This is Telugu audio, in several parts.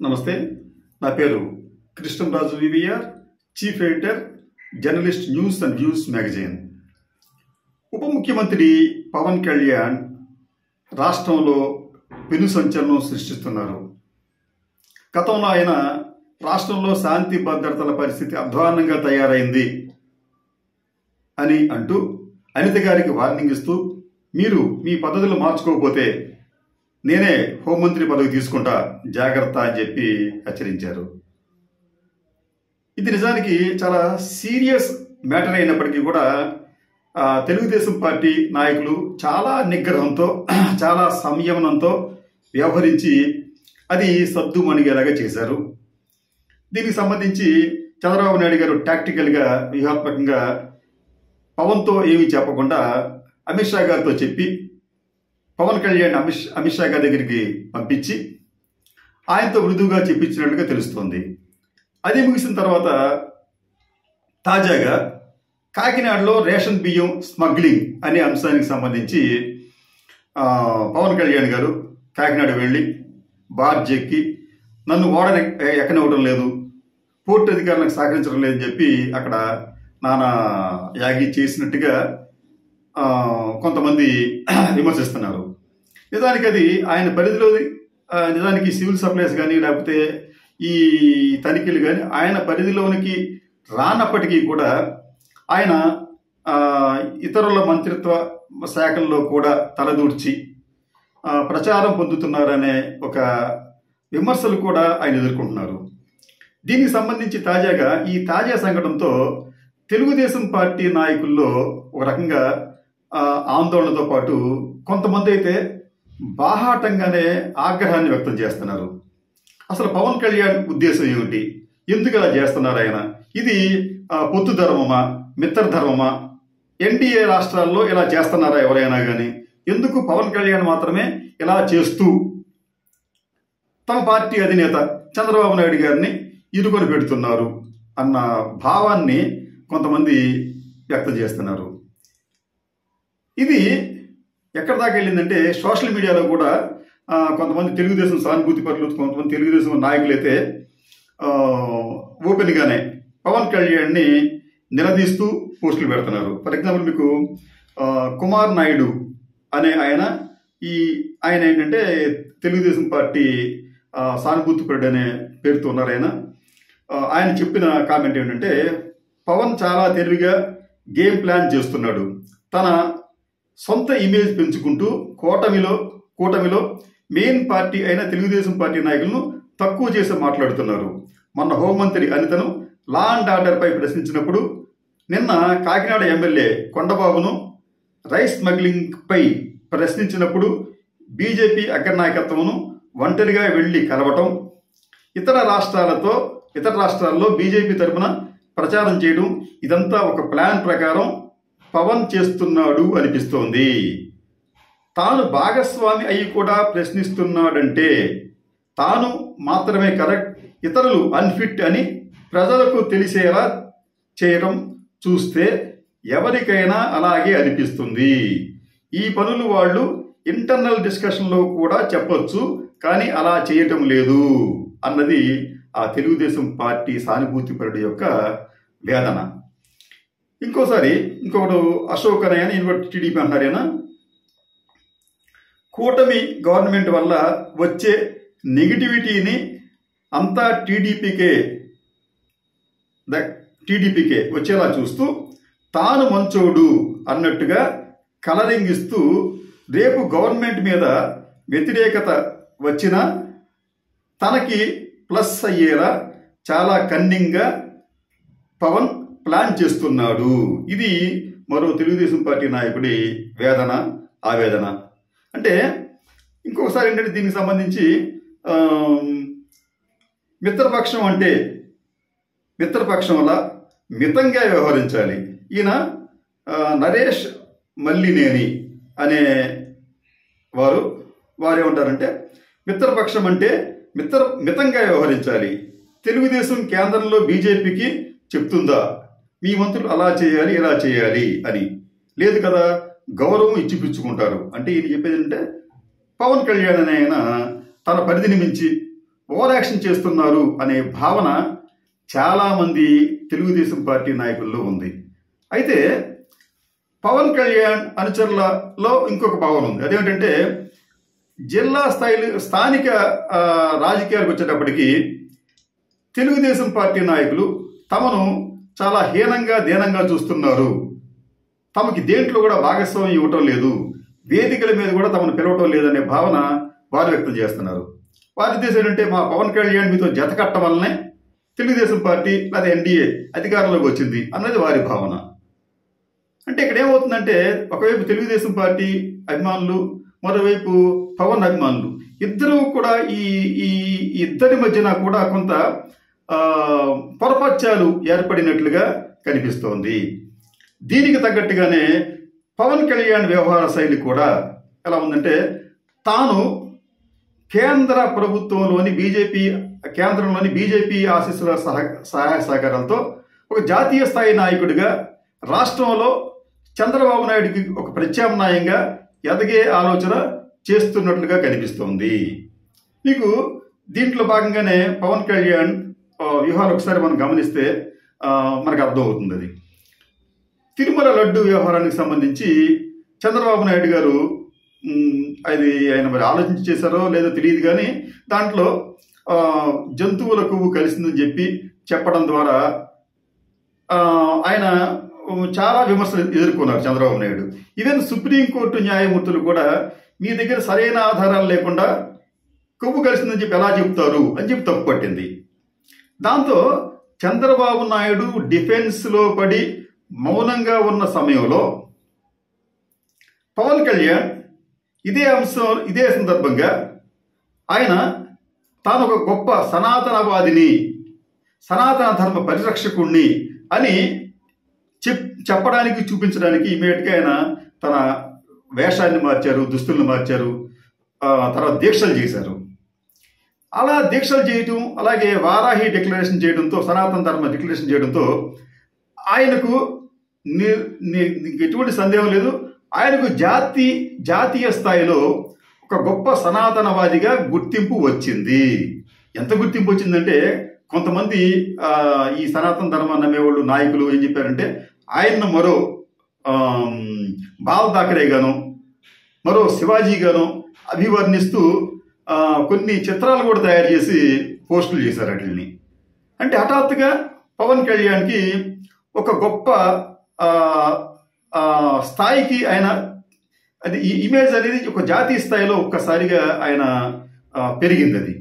నమస్తే. నా పేరు Krishnamraju VVR, chief editor, journalist, news and views magazine. ఉప ముఖ్యమంత్రి పవన్ కళ్యాణ్ రాష్ట్రంలో పెను సంచలనం సృష్టిస్తున్నారు. గతంలో ఆయన రాష్ట్రంలో శాంతి భద్రతల పరిస్థితి అధ్వాన్నంగా తయారైంది అని అంటూ అనిత గారికి వార్నింగ్ ఇస్తూ, మీరు మీ పద్ధతులు మార్చుకోకపోతే నేనే హోంమంత్రి పదవి తీసుకుంటా, జాగ్రత్త అని చెప్పి హెచ్చరించారు. ఇది నిజానికి చాలా సీరియస్ మ్యాటర్ అయినప్పటికీ కూడా తెలుగుదేశం పార్టీ నాయకులు చాలా నిగ్రహంతో, చాలా సంయమనంతో వ్యవహరించి అది సద్దుమణిగేలాగా చేశారు. దీనికి సంబంధించి చంద్రబాబు నాయుడు గారు టాక్టికల్గా, వ్యూహాత్మకంగా పవన్తో ఏమీ చెప్పకుండా అమిత్ షా గారితో చెప్పి పవన్ కళ్యాణ్ అమిత్ షా గారి దగ్గరికి పంపించి ఆయనతో మృదువుగా చెప్పించినట్లుగా తెలుస్తోంది. అది ముగిసిన తర్వాత తాజాగా కాకినాడలో రేషన్ బియ్యం స్మగ్లింగ్ అనే అంశానికి సంబంధించి పవన్ కళ్యాణ్ గారు కాకినాడ వెళ్ళి బార్జ్ ఎక్కి నన్ను ఓడ ఎక్కనివ్వడం లేదు, పోర్టు అధికారులకు సహకరించడం లేదని చెప్పి అక్కడ నానా యాగి చేసినట్టుగా కొంతమంది విమర్శిస్తున్నారు. నిజానికి అది ఆయన పరిధిలో, నిజానికి సివిల్ సప్లైస్ కానీ లేకపోతే ఈ తనిఖీలు కానీ ఆయన పరిధిలోనికి రానప్పటికీ కూడా ఆయన ఇతరుల మంత్రిత్వ శాఖల్లో కూడా తలదూర్చి ప్రచారం పొందుతున్నారనే ఒక విమర్శలు కూడా ఆయన ఎదుర్కొంటున్నారు. దీనికి సంబంధించి తాజాగా ఈ తాజా సంఘటనతో తెలుగుదేశం పార్టీ నాయకుల్లో ఒక రకంగా ఆందోళనతో పాటు కొంతమంది అయితే బాహాటంగానే ఆగ్రహాన్ని వ్యక్తం చేస్తున్నారు. అసలు పవన్ కళ్యాణ్ ఉద్దేశం ఏమిటి? ఎందుకు ఇలా చేస్తున్నారు ఆయన? ఇది పొత్తు ధర్మమా, మిత్రధర్మమా? ఎన్డీఏ రాష్ట్రాల్లో ఇలా చేస్తున్నారా ఎవరైనా కానీ? ఎందుకు పవన్ కళ్యాణ్ మాత్రమే ఇలా చేస్తూ తమ పార్టీ అధినేత చంద్రబాబు నాయుడు గారిని ఇరుకొని పెడుతున్నారు అన్న భావాన్ని కొంతమంది వ్యక్తం చేస్తున్నారు. ఇది ఎక్కడి దాకా వెళ్ళిందంటే సోషల్ మీడియాలో కూడా కొంతమంది తెలుగుదేశం సానుభూతి పరులు, కొంతమంది తెలుగుదేశం నాయకులు అయితే ఓపెన్గానే పవన్ కళ్యాణ్ని నిలదీస్తూ పోస్టులు పెడుతున్నారు. ఫర్ ఎగ్జాంపుల్ మీకు కుమార్ నాయుడు అనే ఆయన ఏంటంటే తెలుగుదేశం పార్టీ సానుభూతి పరుడు అనే పేరుతో ఉన్నారు. ఆయన చెప్పిన కామెంట్ ఏంటంటే, పవన్ చాలా తెలివిగా గేమ్ ప్లాన్ చేస్తున్నాడు, తన సొంత ఇమేజ్ పెంచుకుంటూ కూటమిలో మెయిన్ పార్టీ అయిన తెలుగుదేశం పార్టీ నాయకులను తక్కువ చేసి మాట్లాడుతున్నారు. మొన్న హోంమంత్రి అనితను లా అండ్ ఆర్డర్ పై ప్రశ్నించినప్పుడు, నిన్న కాకినాడ ఎమ్మెల్యే కొండబాబును రైస్ స్మగ్లింగ్ పై ప్రశ్నించినప్పుడు బీజేపీ అగ్రనాయకత్వమును ఒంటరిగా వెళ్లి కలవటం, ఇతర రాష్ట్రాల్లో బీజేపీ తరఫున ప్రచారం చేయడం, ఇదంతా ఒక ప్లాన్ ప్రకారం పవన్ చేస్తున్నాడు అనిపిస్తోంది. తాను భాగస్వామి అయి కూడా ప్రశ్నిస్తున్నాడంటే తాను మాత్రమే కరెక్ట్, ఇతరులు అన్ఫిట్ అని ప్రజలకు తెలిసేలా చేయడం చూస్తే ఎవరికైనా అలాగే అనిపిస్తుంది. ఈ పనులు వాళ్ళు ఇంటర్నల్ డిస్కషన్లో కూడా చెప్పొచ్చు, కానీ అలా చేయటం లేదు అన్నది ఆ తెలుగుదేశం పార్టీ సానుభూతిపరుడు యొక్క వేదన. ఇంకొకడు అశోక్ అని ఇంకోటి టీడీపీ అంటారైనా, కూటమి గవర్నమెంట్ వల్ల వచ్చే నెగిటివిటీని అంతా టీడీపీకే వచ్చేలా చూస్తూ తాను మంచోడు అన్నట్టుగా కలరింగ్ ఇస్తూ రేపు గవర్నమెంట్ మీద వ్యతిరేకత వచ్చినా తనకి ప్లస్ అయ్యేలా చాలా కన్నింగ్గా పవన్ ప్లాన్ చేస్తున్నాడు. ఇది మరో తెలుగుదేశం పార్టీ నాయకుడి ఆవేదన. అంటే ఇంకొకసారి ఏంటంటే దీనికి సంబంధించి మిత్రపక్షం వల్ల మితంగా వ్యవహరించాలి. ఈయన నరేష్ మల్లినేని అనే వారేమంటారంటే, మిత్రపక్షం అంటే మితంగా వ్యవహరించాలి. తెలుగుదేశం కేంద్రంలో బీజేపీకి చెప్తుందా మీ మంత్రులు అలా చేయాలి ఇలా చేయాలి అని? లేదు కదా, గౌరవం ఇచ్చిపుచ్చుకుంటారు. అంటే ఈయన చెప్పేది అంటే పవన్ కళ్యాణ్ అనే ఆయన తన పరిధిని మించి ఓవర్ యాక్షన్ చేస్తున్నారు అనే భావన చాలామంది తెలుగుదేశం పార్టీ నాయకుల్లో ఉంది. అయితే పవన్ కళ్యాణ్ అనుచరులలో ఇంకొక భావన ఉంది. అదేంటంటే జిల్లా స్థాయిలో స్థానిక రాజకీయాలకు వచ్చేటప్పటికి తెలుగుదేశం పార్టీ నాయకులు తమను చాలా హీనంగా దీనంగా చూస్తున్నారు, తమకి దేంట్లో కూడా భాగస్వామ్యం ఇవ్వటం లేదు, వేదికల మీద కూడా తమను పిలవటం లేదనే భావన వారు వ్యక్తం చేస్తున్నారు. వారి ఉద్దేశం ఏంటంటే మా పవన్ కళ్యాణ్ మీతో జత కట్టడం వల్లనే తెలుగుదేశం పార్టీ లేదా ఎన్డీఏ అధికారంలోకి వచ్చింది అన్నది వారి భావన. అంటే ఇక్కడ ఏమవుతుందంటే ఒకవైపు తెలుగుదేశం పార్టీ అభిమానులు, మరోవైపు పవన్ అభిమానులు ఇద్దరూ కూడా ఈ ఇద్దరి మధ్యన కూడా కొంత పొరపచ్చాలు ఏర్పడినట్లుగా కనిపిస్తోంది. దీనికి తగ్గట్టుగానే పవన్ కళ్యాణ్ వ్యవహార శైలి కూడా ఎలా ఉందంటే తాను కేంద్ర ప్రభుత్వంలోని కేంద్రంలోని బీజేపీ ఆశీస్సుల సహాయ సహకారాలతో ఒక జాతీయ స్థాయి నాయకుడిగా రాష్ట్రంలో చంద్రబాబు నాయుడికి ఒక ప్రత్యామ్నాయంగా ఎదగే ఆలోచన చేస్తున్నట్లుగా కనిపిస్తోంది. మీకు దీంట్లో భాగంగానే పవన్ కళ్యాణ్ వ్యూహాలు ఒకసారి మనం గమనిస్తే మనకు అర్థమవుతుంది. అది తిరుమల లడ్డు వ్యవహారానికి సంబంధించి చంద్రబాబు నాయుడు గారు అది ఆయన మరి ఆలోచించి చేశారో లేదో తెలియదు, కానీ దాంట్లో జంతువుల కొవ్వు కలిసిందని చెప్పడం ద్వారా ఆయన చాలా విమర్శలు ఎదుర్కొన్నారు చంద్రబాబు నాయుడు. ఈవెన్ సుప్రీంకోర్టు న్యాయమూర్తులు కూడా మీ దగ్గర సరైన ఆధారాలు లేకుండా కొవ్వు కలిసిందని చెప్పి ఎలా చెప్తారు అని చెప్పి తప్పు పట్టింది. దాంతో చంద్రబాబు నాయుడు డిఫెన్స్లో పడి మౌనంగా ఉన్న సమయంలో పవన్ కళ్యాణ్ ఇదే సందర్భంగా ఆయన తాను ఒక గొప్ప సనాతనవాదిని, సనాతన ధర్మ పరిరక్షకుణ్ణి అని చెప్పడానికి చూపించడానికి ఇమీడియట్గా ఆయన తన వేషాన్ని మార్చారు, దుస్తులను మార్చారు, తర్వాత దీక్షలు చేశారు. అలా దీక్షలు చేయటం, అలాగే వారాహి డిక్లరేషన్ చేయడంతో, సనాతన ధర్మ డిక్లరేషన్ చేయడంతో ఆయనకు ఎటువంటి సందేహం లేదు, ఆయనకు జాతీయ స్థాయిలో ఒక గొప్ప సనాతనవాదిగా గుర్తింపు వచ్చింది. ఎంత గుర్తింపు వచ్చిందంటే కొంతమంది ఈ సనాతన ధర్మాన్ని నమ్మేవాళ్ళు నాయకులు ఏం చెప్పారంటే ఆయన్ను మరో బాల్ ఠాకరే గాను మరో శివాజీ గాను అభివర్ణిస్తూ కొన్ని చిత్రాలు కూడా తయారు చేసి పోస్టులు చేశారు వాటిని. అంటే హఠాత్తుగా పవన్ కళ్యాణ్కి ఒక గొప్ప స్థాయికి ఆయన అది ఈ ఇమేజ్ అనేది ఒక జాతీయ స్థాయిలో ఒక్కసారిగా ఆయన పెరిగింది. అది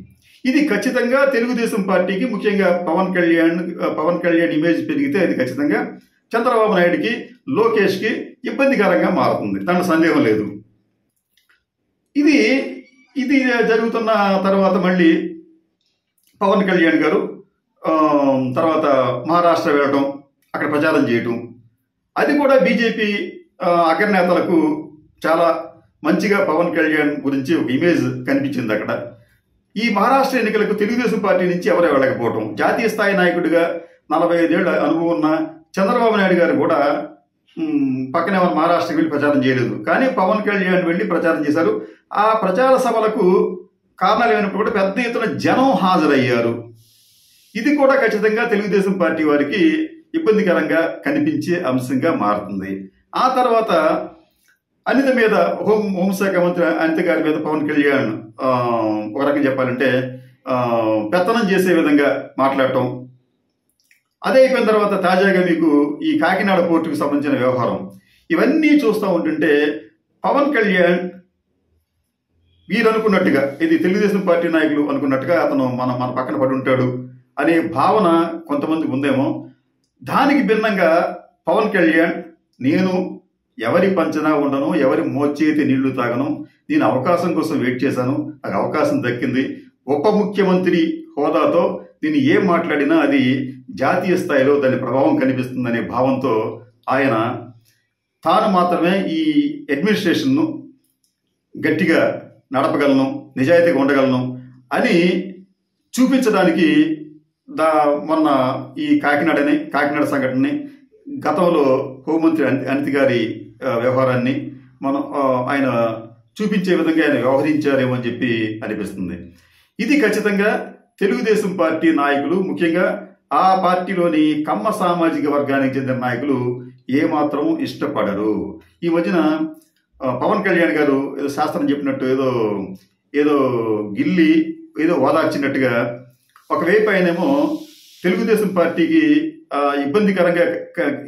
ఇది ఖచ్చితంగా తెలుగుదేశం పార్టీకి, ముఖ్యంగా పవన్ కళ్యాణ్ ఇమేజ్ పెరిగితే అది ఖచ్చితంగా చంద్రబాబు నాయుడికి, లోకేష్కి ఇబ్బందికరంగా మారుతుంది, దాంట్లో సందేహం లేదు. ఇది జరుగుతున్న తర్వాత మళ్ళీ పవన్ కళ్యాణ్ గారు తర్వాత మహారాష్ట్ర వెళ్ళటం, అక్కడ ప్రచారం చేయటం, అది కూడా బీజేపీ అగ్రనేతలకు చాలా మంచిగా పవన్ కళ్యాణ్ గురించి ఒక ఇమేజ్ కనిపించింది అక్కడ. ఈ మహారాష్ట్ర ఎన్నికలకు తెలుగుదేశం పార్టీ నుంచి ఎవరు వెళ్ళకపోవటం, జాతీయ స్థాయి నాయకుడిగా 45 ఏళ్ల అనుభవం ఉన్న చంద్రబాబు నాయుడు గారు కూడా పక్కనే మహారాష్ట్రకి వెళ్ళి ప్రచారం చేయలేదు, కానీ పవన్ కళ్యాణ్ వెళ్ళి ప్రచారం చేశారు. ఆ ప్రచార సభలకు కారణాలు ఏమైనప్పుడు కూడా పెద్ద ఎత్తున జనం హాజరయ్యారు. ఇది కూడా ఖచ్చితంగా తెలుగుదేశం పార్టీ వారికి ఇబ్బందికరంగా కనిపించే అంశంగా మారుతుంది. ఆ తర్వాత అనిత మీద, హోంశాఖ మంత్రి అనిత గారి మీద పవన్ కళ్యాణ్ ఒక రకంగా చెప్పాలంటే పెత్తనం చేసే విధంగా మాట్లాడటం. అదే అయిపోయిన తర్వాత తాజాగా మీకు ఈ కాకినాడ పోర్టుకు సంబంధించిన వ్యవహారం, ఇవన్నీ చూస్తూ ఉంటుంటే పవన్ కళ్యాణ్ వీరు అనుకున్నట్టుగా, ఇది తెలుగుదేశం పార్టీ నాయకులు అనుకున్నట్టుగా అతను మన పక్కన పడి ఉంటాడు అనే భావన కొంతమందికి ఉందేమో. దానికి భిన్నంగా పవన్ కళ్యాణ్ నేను ఎవరి పంచనా ఉండను, ఎవరి మోచేతి నీళ్లు తాగను, నేను అవకాశం కోసం వెయిట్ చేశాను, నాకు అవకాశం దక్కింది, ఉప ముఖ్యమంత్రి హోదాతో నేను ఏం మాట్లాడినా అది జాతీయ స్థాయిలో దాని ప్రభావం కనిపిస్తుందనే భావంతో ఆయన తాను మాత్రమే ఈ అడ్మినిస్ట్రేషన్ను గట్టిగా నడపగలను, నిజాయితీగా ఉండగలను అని చూపించడానికి మొన్న ఈ కాకినాడ సంఘటనని, గతంలో హోంమంత్రి అనిత గారి వ్యవహారాన్ని ఆయన చూపించే విధంగా ఆయన వ్యవహరించారేమో అని చెప్పి అనిపిస్తుంది. ఇది ఖచ్చితంగా తెలుగుదేశం పార్టీ నాయకులు, ముఖ్యంగా ఆ పార్టీలోని కమ్మ సామాజిక వర్గానికి చెందిన నాయకులు ఏమాత్రం ఇష్టపడరు. ఈ మధ్యన పవన్ కళ్యాణ్ గారు ఏదో శాస్త్రం చెప్పినట్టు ఏదో ఏదో గిల్లి ఏదో ఓదార్చినట్టుగా ఒకవైపు ఆయనేమో తెలుగుదేశం పార్టీకి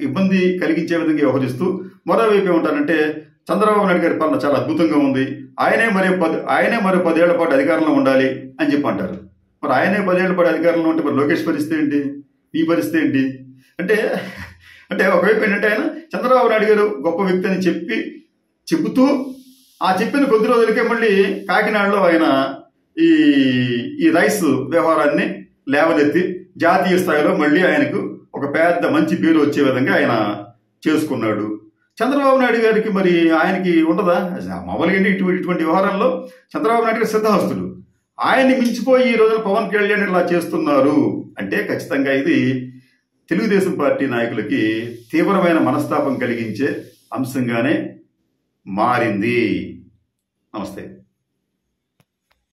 ఇబ్బంది కలిగించే విధంగా వ్యవహరిస్తూ, మరోవైపు ఏమంటారంటే చంద్రబాబు నాయుడు గారి పాలన చాలా అద్భుతంగా ఉంది, ఆయనే మరో 10 ఏళ్ల పాటు అధికారంలో ఉండాలి అని చెప్పి అంటారు. మరి ఆయనే 10 ఏళ్ల పాటు అధికారంలో ఉంటే మరి లోకేష్ పరిస్థితి ఏంటి, ఈ పరిస్థితి ఏంటి? అంటే అంటే ఒకవైపు ఏంటంటే ఆయన చంద్రబాబు నాయుడు గారు గొప్ప వ్యక్తి అని చెబుతూ ఆ చెప్పిన కొద్ది రోజులకే మళ్ళీ కాకినాడలో ఆయన ఈ రైస్ వ్యవహారాన్ని లేవనెత్తి జాతీయ స్థాయిలో మళ్ళీ ఆయనకు ఒక పెద్ద మంచి పేరు వచ్చే విధంగా ఆయన చేసుకున్నాడు. చంద్రబాబు నాయుడు గారికి మరి ఆయనకి ఉండదా? మామూలుగా ఇటువంటి వ్యవహారంలో చంద్రబాబు నాయుడు గారు సిద్ధహస్తుడు. ఆయన్ని మించిపోయి ఈ రోజున పవన్ కళ్యాణ్ ఇలా చేస్తున్నారు అంటే ఖచ్చితంగా ఇది తెలుగుదేశం పార్టీ నాయకులకి తీవ్రమైన మనస్తాపం కలిగించే అంశంగానే మారింది. నమస్తే.